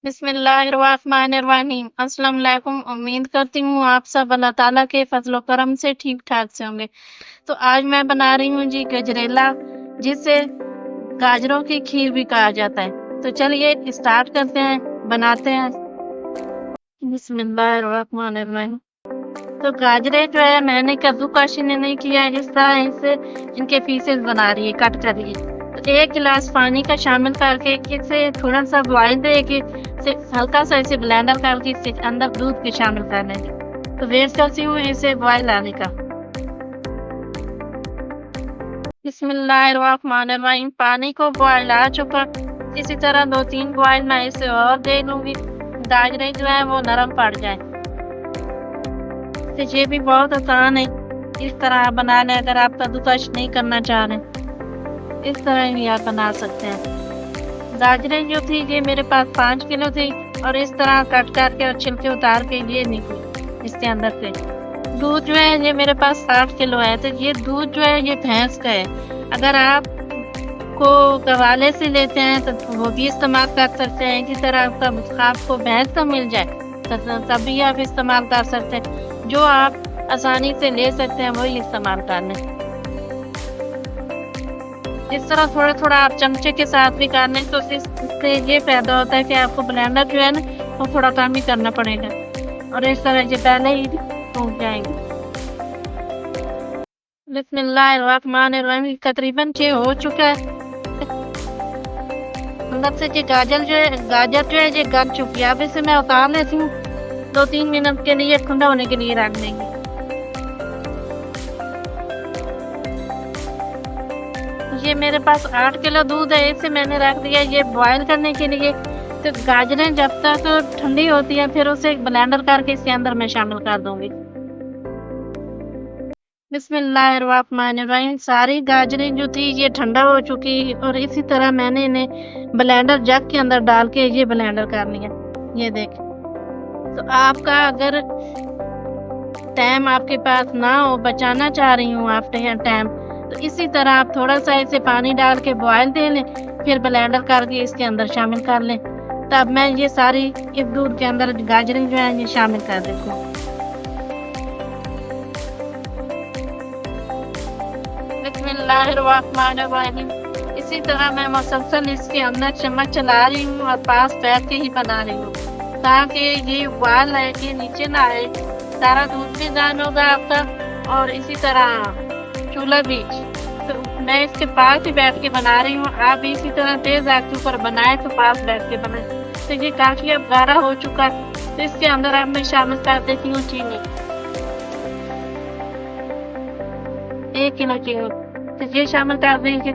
बिस्मिल्लाहिर्रहमानिर्रहीम। अस्सलाम वालेकुम। उम्मीद करती हूँ आप सब अल्लाह ताला के फजलो करम से ठीक ठाक से होंगे। तो आज मैं बना रही हूँ जी गजरेला, जिसे गाजरों की खीर भी कहा जाता है। तो चलिए स्टार्ट करते हैं, बनाते हैं। बिस्मिल्लाहिर्रहमानिर्रहीम। तो गाजरे जो है मैंने कद्दूकस नहीं किया है, इस तरह इसे इनके पीसेस बना रही है, कट कर रही है। तो 1 गिलास पानी का शामिल करके इसे थोड़ा सा बॉइल दे के हल्का सा इसे ब्लेंडर करके इसे अंदर दूध के शामिल कर लेंगे। तो वेट करती हूँ इसे बॉइल आने का। बिस्मिल्लाहिर्रहमानिर्रहीम। पानी को बॉइल आ चुका। इसी तरह 2-3 बॉइल मैं इसे और दे लूंगी, गाजरें जो है वो नरम पड़ जाए। तो ये भी बहुत आसान है, इस तरह आप बना लें। अगर आप कद्दूकस नहीं करना चाह रहे, इस तरह भी आप बना सकते हैं। गाजरें जो थी ये मेरे पास 5 किलो थी, और इस तरह कट करके और छिलके उतार के ये निकली इसके अंदर से। दूध जो है ये मेरे पास 60 किलो है। तो ये दूध जो है ये भैंस का है। अगर आप को गवाले से लेते हैं तो वो भी इस्तेमाल कर सकते हैं। इसी तरह आपको भैंस का मिल जाए तो तब भी आप इस्तेमाल कर सकते हैं। जो आप आसानी से ले सकते हैं वही इस्तेमाल कर लें। इस तरह थोड़ा थोड़ा आप चमचे के साथ भी कर लें, तो इससे ये फायदा होता है कि आपको ब्लेंडर जो है ना वो थोड़ा कम ही करना पड़ेगा, और इस तरह ये पहले ही सूख जाएंगे। बिस्मिल्लाहिर्रहमानिर्रहीम। तकरीबन ये हो चुका है। अंदर से ये गाजर जो है ये गल चुकी है। अब इसे मैं उतार लेती हूँ, 2-3 मिनट के लिए ठंडा होने के लिए रख देंगे। ये मेरे पास 8 किलो दूध है, इसे मैंने रख दिया ये बॉयल करने के लिए। तो गाजरें जब तक ठंडी होती है फिर उसे ब्लेंडर करके इसके अंदर मैं शामिल कर दूंगी। बिस्मिल्लाहिर्रहमानिर्रहीम। सारी गाजरें जो थी ये ठंडा हो चुकी, और इसी तरह मैंने इन्हें ब्लेंडर जग के अंदर डाल के ये ब्लेंडर कर लिया। ये देख। तो आपका अगर टाइम आपके पास ना हो, बचाना चाह रही हूँ आप टाइम, तो इसी तरह आप थोड़ा सा इसे पानी डाल के बॉयल दे लें, फिर ब्लेंडर करके इसके अंदर शामिल कर लें। तब मैं ये सारी इस दूध के अंदर गाजरें जो है ये शामिल कर देती हूँ। बिस्मिल्लाहिर्रहमानिर्रहीम। इसी तरह मैं मुसलसल इसके अंदर चम्मच चला रही हूँ और पास बैठ के ही बना रही हूँ, ताकि ये उबाल है ये नीचे ना आए। सारा दूध भी दान होगा आपका, और इसी तरह चूल्हा भी। तो मैं इसके पास ही बैठ के बना रही हूँ। आप भी इसी तरह तेज आग के ऊपर बनाए तो पास बैठ के बनाए। तो ये काफी अब गाढ़ा हो चुका है, तो इसके अंदर अब मैं शामिल कर देती हूँ चीनी, 1 किलो चीनी। तो ये शामिल कर देंगे।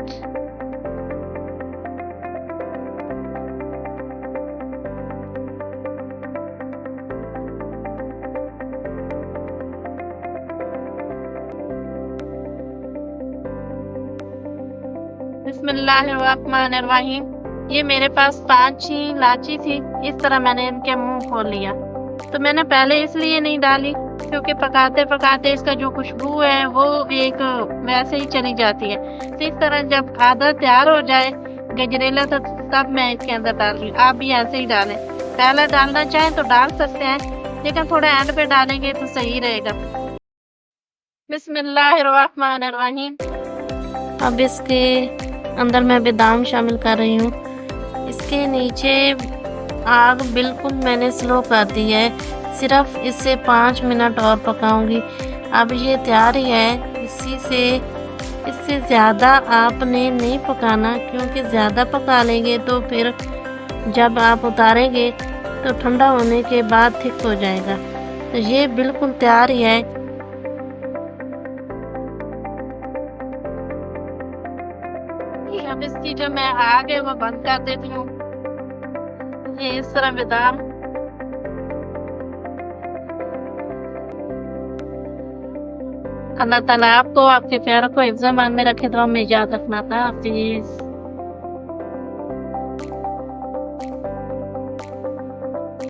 बिस्मिल्लाहिर्रहमानिर्रहीम। ये मेरे पास 5 ही इलायची थी, इस तरह मैंने इनके मुंह खोल लिया। तो मैंने पहले इसलिए नहीं डाली क्योंकि पकाते पकाते इसका जो खुशबू है वो एक वैसे ही चली जाती है। तो इस तरह जब आधा तैयार हो जाए गजरेला, तो तब मैं इसके अंदर डाल रही हूँ। आप भी ऐसे ही डालें, पहले डालना चाहें तो डाल सकते हैं, लेकिन थोड़ा एंड पे डालेंगे तो सही रहेगा। बिस्मिल्लाहिर्रहमानिर्रहीम। अब इसके अंदर मैं बादाम शामिल कर रही हूँ। इसके नीचे आग बिल्कुल मैंने स्लो कर दी है, सिर्फ इसे 5 मिनट और पकाऊंगी। अब ये तैयार ही है। इससे ज़्यादा आपने नहीं पकाना, क्योंकि ज़्यादा पका लेंगे तो फिर जब आप उतारेंगे तो ठंडा होने के बाद थिक हो जाएगा। तो ये बिल्कुल तैयार ही है। अब इसकी जो मैं आग है वो बंद कर देती हूँ। ये इस तरह बादाम। अल्लाह ताला आपको आपके प्यारों को हिफ्ज़-ए-मान में रखे। तो हमें याद रखना था। हाफिज़।